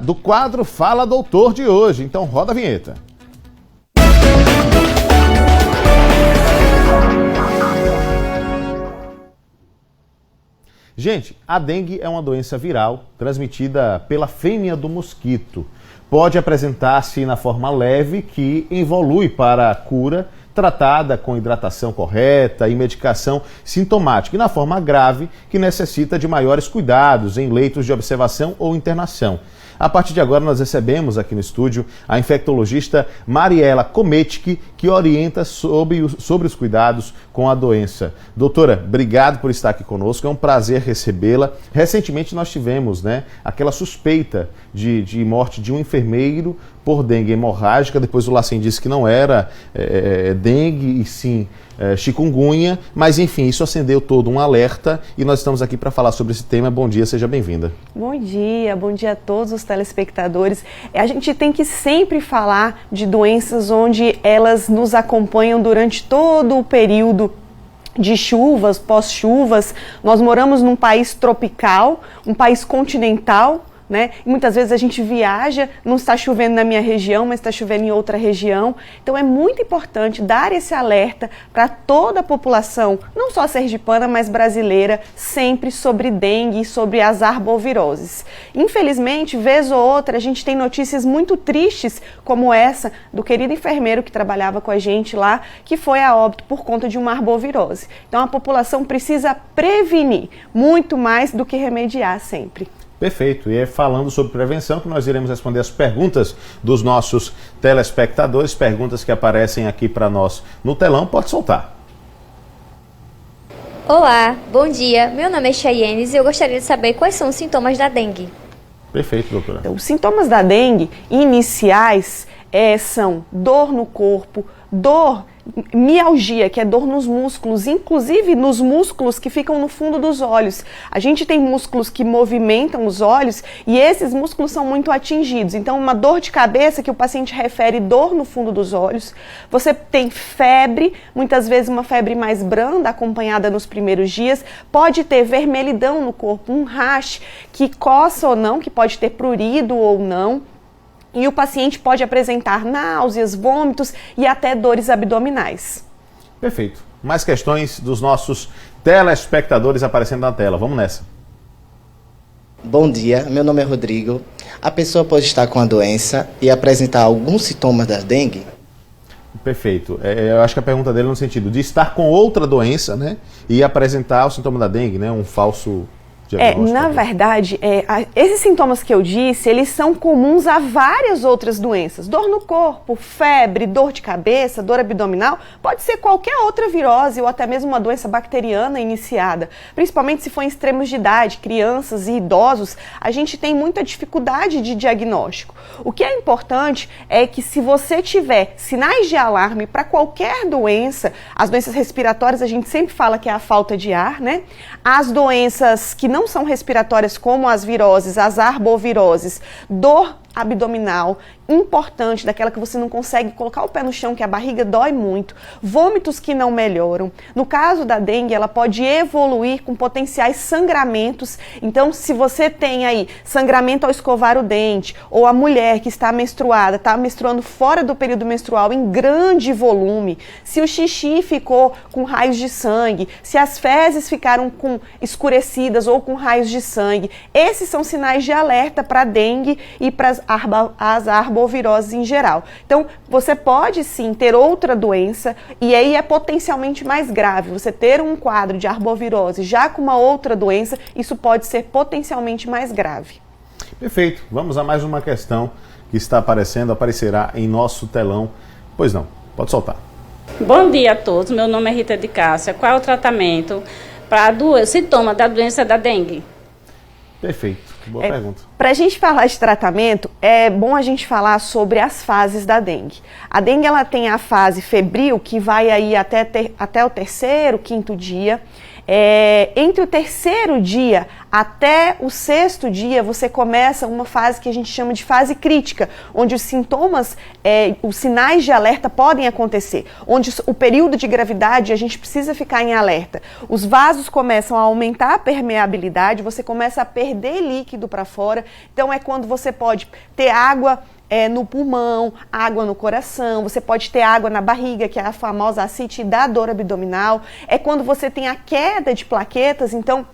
Do quadro Fala Doutor de hoje. Então roda a vinheta. Gente, a dengue é uma doença viral transmitida pela fêmea do mosquito. Pode apresentar-se na forma leve, que evolui para a cura, tratada com hidratação correta e medicação sintomática, e na forma grave, que necessita de maiores cuidados em leitos de observação ou internação. A partir de agora, nós recebemos aqui no estúdio a infectologista Mariela Kometky, que orienta sobre os cuidados com a doença. Doutora, obrigado por estar aqui conosco, é um prazer recebê-la. Recentemente nós tivemos, aquela suspeita de morte de um enfermeiro por dengue hemorrágica. Depois o LACEN disse que não era dengue, e sim chikungunya, mas enfim, isso acendeu todo um alerta e nós estamos aqui para falar sobre esse tema. Bom dia, seja bem-vinda. Bom dia a todos os telespectadores. A gente tem que sempre falar de doenças onde elas nos acompanham durante todo o período de chuvas, pós-chuvas. Nós moramos num país tropical, um país continental, e muitas vezes a gente viaja, não está chovendo na minha região, mas está chovendo em outra região. Então é muito importante dar esse alerta para toda a população, não só sergipana, mas brasileira, sempre sobre dengue e sobre as arboviroses. Infelizmente, vez ou outra, a gente tem notícias muito tristes, como essa do querido enfermeiro que trabalhava com a gente lá, que foi a óbito por conta de uma arbovirose. Então a população precisa prevenir, muito mais do que remediar sempre. Perfeito, e é falando sobre prevenção que nós iremos responder as perguntas dos nossos telespectadores, perguntas que aparecem aqui para nós no telão. Pode soltar. Olá, bom dia. Meu nome é Chayenes e eu gostaria de saber quais são os sintomas da dengue. Perfeito, doutora. Então, os sintomas da dengue iniciais são dor no corpo, mialgia, que é dor nos músculos, inclusive nos músculos que ficam no fundo dos olhos. A gente tem músculos que movimentam os olhos e esses músculos são muito atingidos. Então, uma dor de cabeça que o paciente refere dor no fundo dos olhos. Você tem febre, muitas vezes uma febre mais branda, acompanhada nos primeiros dias. Pode ter vermelhidão no corpo, um rash que coça ou não, que pode ter prurido ou não. E o paciente pode apresentar náuseas, vômitos e até dores abdominais. Perfeito. Mais questões dos nossos telespectadores aparecendo na tela. Vamos nessa. Bom dia, meu nome é Rodrigo. A pessoa pode estar com a doença e apresentar alguns sintomas da dengue? Perfeito. Eu acho que a pergunta dele é no sentido de estar com outra doença, e apresentar o sintoma da dengue, um falso... Na verdade, esses sintomas que eu disse, eles são comuns a várias outras doenças. Dor no corpo, febre, dor de cabeça, dor abdominal, pode ser qualquer outra virose ou até mesmo uma doença bacteriana iniciada. Principalmente se for em extremos de idade, crianças e idosos, a gente tem muita dificuldade de diagnóstico. O que é importante é que se você tiver sinais de alarme para qualquer doença, as doenças respiratórias a gente sempre fala que é a falta de ar, As doenças que não são respiratórias, como as viroses, as arboviroses, dor abdominal, importante, daquela que você não consegue colocar o pé no chão, que a barriga dói muito, vômitos que não melhoram. No caso da dengue, ela pode evoluir com potenciais sangramentos. Então, se você tem aí sangramento ao escovar o dente, ou a mulher que está menstruada, está menstruando fora do período menstrual em grande volume, se o xixi ficou com raios de sangue, se as fezes ficaram escurecidas ou com raios de sangue, esses são sinais de alerta para a dengue e para as arboviroses em geral. Então, você pode sim ter outra doença e aí é potencialmente mais grave. Você ter um quadro de arbovirose já com uma outra doença, isso pode ser potencialmente mais grave. Perfeito. Vamos a mais uma questão que está aparecerá em nosso telão. Pois não, pode soltar. Bom dia a todos, meu nome é Rita de Cássia. Qual é o tratamento para sintoma da doença da dengue? Perfeito. Boa pergunta. Para a gente falar de tratamento, é bom a gente falar sobre as fases da dengue. A dengue ela tem a fase febril, que vai aí até o terceiro, quinto dia. Entre o terceiro dia até o sexto dia, você começa uma fase que a gente chama de fase crítica, onde os sintomas, os sinais de alerta podem acontecer, onde o período de gravidade a gente precisa ficar em alerta. Os vasos começam a aumentar a permeabilidade, você começa a perder líquido para fora, então é quando você pode ter água no pulmão, água no coração, você pode ter água na barriga, que é a famosa ascite da dor abdominal, é quando você tem a queda de plaquetas, então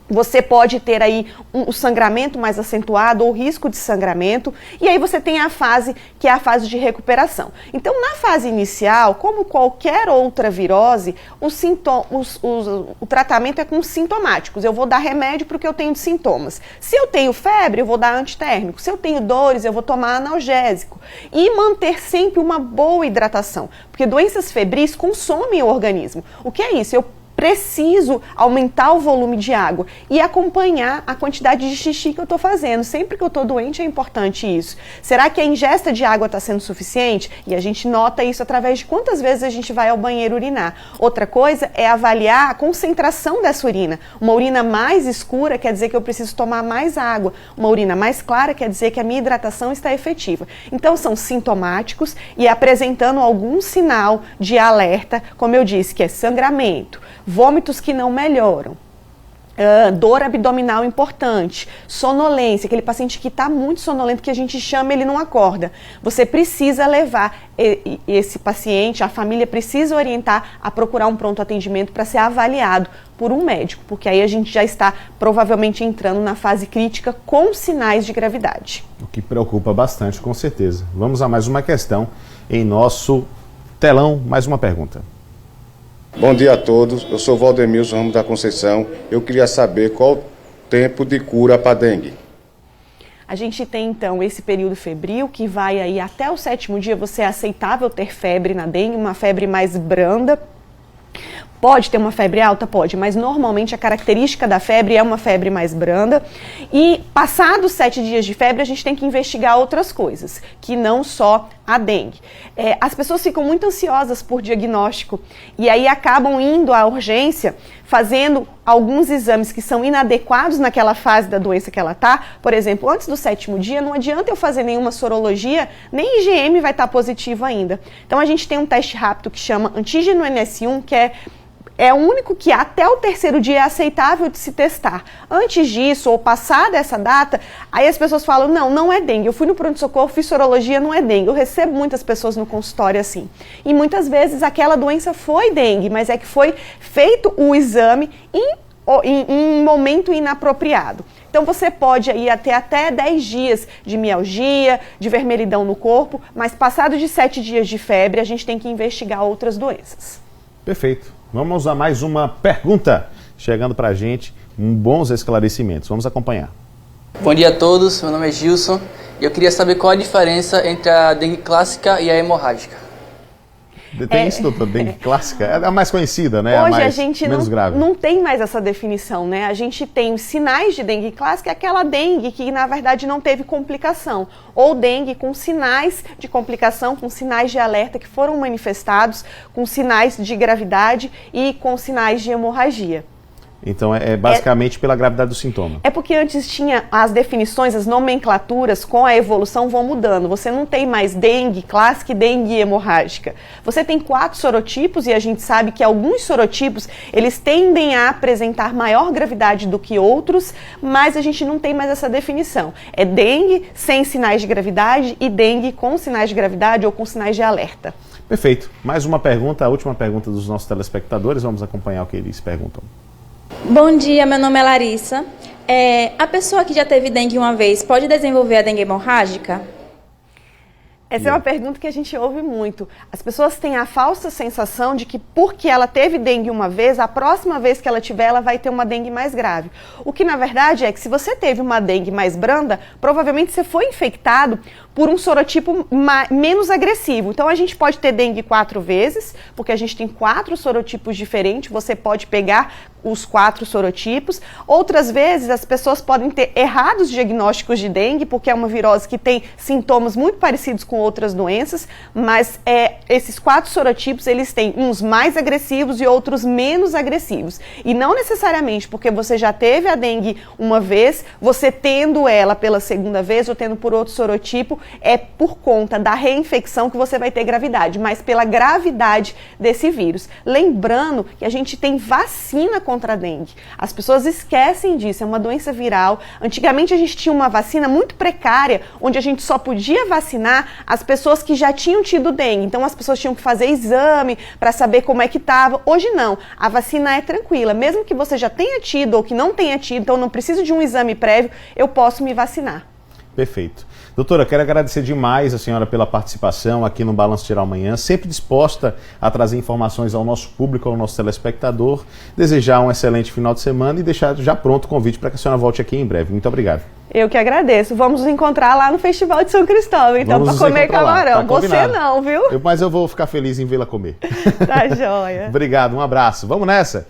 você pode ter aí um sangramento mais acentuado ou risco de sangramento, e aí você tem a fase que é a fase de recuperação. Então, na fase inicial, como qualquer outra virose, o tratamento é com sintomáticos. Eu vou dar remédio para o que eu tenho de sintomas. Se eu tenho febre, eu vou dar antitérmico. Se eu tenho dores, eu vou tomar analgésico. E manter sempre uma boa hidratação, porque doenças febris consomem o organismo. O que é isso? Eu preciso aumentar o volume de água e acompanhar a quantidade de xixi que eu estou fazendo. Sempre que eu estou doente é importante isso. Será que a ingesta de água está sendo suficiente? E a gente nota isso através de quantas vezes a gente vai ao banheiro urinar. Outra coisa é avaliar a concentração dessa urina. Uma urina mais escura quer dizer que eu preciso tomar mais água. Uma urina mais clara quer dizer que a minha hidratação está efetiva. Então são sintomáticos e apresentando algum sinal de alerta, como eu disse, que é sangramento, vômitos que não melhoram, dor abdominal importante, sonolência, aquele paciente que está muito sonolento, que a gente chama, ele não acorda. Você precisa levar esse paciente, a família precisa orientar a procurar um pronto atendimento para ser avaliado por um médico, porque aí a gente já está provavelmente entrando na fase crítica com sinais de gravidade. O que preocupa bastante, com certeza. Vamos a mais uma questão em nosso telão, mais uma pergunta. Bom dia a todos, eu sou Valdemilson Ramos da Conceição. Eu queria saber qual o tempo de cura para dengue. A gente tem então esse período febril que vai aí até o 7º dia. Você é aceitável ter febre na dengue, uma febre mais branda. Pode ter uma febre alta? Pode, mas normalmente a característica da febre é uma febre mais branda. E passados 7 dias de febre, a gente tem que investigar outras coisas, que não só a dengue. As pessoas ficam muito ansiosas por diagnóstico e aí acabam indo à urgência, fazendo alguns exames que são inadequados naquela fase da doença que ela está. Por exemplo, antes do 7º dia, não adianta eu fazer nenhuma sorologia, nem IgM vai estar positivo ainda. Então a gente tem um teste rápido que chama antígeno NS1, que é o único que até o 3º dia é aceitável de se testar. Antes disso, ou passada essa data, aí as pessoas falam, não é dengue. Eu fui no pronto-socorro, fiz sorologia, não é dengue. Eu recebo muitas pessoas no consultório assim. E muitas vezes aquela doença foi dengue, mas é que foi feito o exame em momento inapropriado. Então você pode ir até 10 dias de mialgia, de vermelhidão no corpo, mas passado de 7 dias de febre, a gente tem que investigar outras doenças. Perfeito. Vamos a mais uma pergunta chegando para a gente, bons esclarecimentos. Vamos acompanhar. Bom dia a todos, meu nome é Gilson e eu queria saber qual a diferença entre a dengue clássica e a hemorrágica. Tem isso, doutor? Dengue clássica? É a mais conhecida, né? Hoje a gente menos grave. Não tem mais essa definição, né? A gente tem os sinais de dengue clássica, aquela dengue que na verdade não teve complicação, ou dengue com sinais de complicação, com sinais de alerta que foram manifestados, com sinais de gravidade e com sinais de hemorragia. Então é basicamente pela gravidade do sintoma. É porque antes tinha as definições, as nomenclaturas com a evolução vão mudando. Você não tem mais dengue clássica e dengue hemorrágica. Você tem 4 sorotipos e a gente sabe que alguns sorotipos eles tendem a apresentar maior gravidade do que outros, mas a gente não tem mais essa definição. É dengue sem sinais de gravidade e dengue com sinais de gravidade ou com sinais de alerta. Perfeito. Mais uma pergunta, a última pergunta dos nossos telespectadores. Vamos acompanhar o que eles perguntam. Bom dia, meu nome é Larissa. A pessoa que já teve dengue uma vez pode desenvolver a dengue hemorrágica? Essa é uma pergunta que a gente ouve muito. As pessoas têm a falsa sensação de que porque ela teve dengue uma vez, a próxima vez que ela tiver, ela vai ter uma dengue mais grave. O que na verdade é que se você teve uma dengue mais branda, provavelmente você foi infectado por um sorotipo menos agressivo. Então a gente pode ter dengue 4 vezes, porque a gente tem 4 sorotipos diferentes, você pode pegar os 4 sorotipos. Outras vezes as pessoas podem ter errados diagnósticos de dengue, porque é uma virose que tem sintomas muito parecidos com outras doenças, mas esses 4 sorotipos, eles têm uns mais agressivos e outros menos agressivos. E não necessariamente porque você já teve a dengue uma vez, você tendo ela pela segunda vez ou tendo por outro sorotipo, é por conta da reinfecção que você vai ter gravidade, mas pela gravidade desse vírus. Lembrando que a gente tem vacina contra a dengue. As pessoas esquecem disso, é uma doença viral. Antigamente a gente tinha uma vacina muito precária, onde a gente só podia vacinar as pessoas que já tinham tido dengue. Então as pessoas tinham que fazer exame para saber como é que estava. Hoje não, a vacina é tranquila. Mesmo que você já tenha tido ou que não tenha tido, então não preciso de um exame prévio, eu posso me vacinar. Perfeito. Doutora, quero agradecer demais a senhora pela participação aqui no Balanço Geral Manhã, sempre disposta a trazer informações ao nosso público, ao nosso telespectador, desejar um excelente final de semana e deixar já pronto o convite para que a senhora volte aqui em breve. Muito obrigado. Eu que agradeço. Vamos nos encontrar lá no Festival de São Cristóvão, então, para comer camarão. Tá você não, viu? Mas eu vou ficar feliz em vê-la comer. Tá joia. Obrigado, um abraço. Vamos nessa.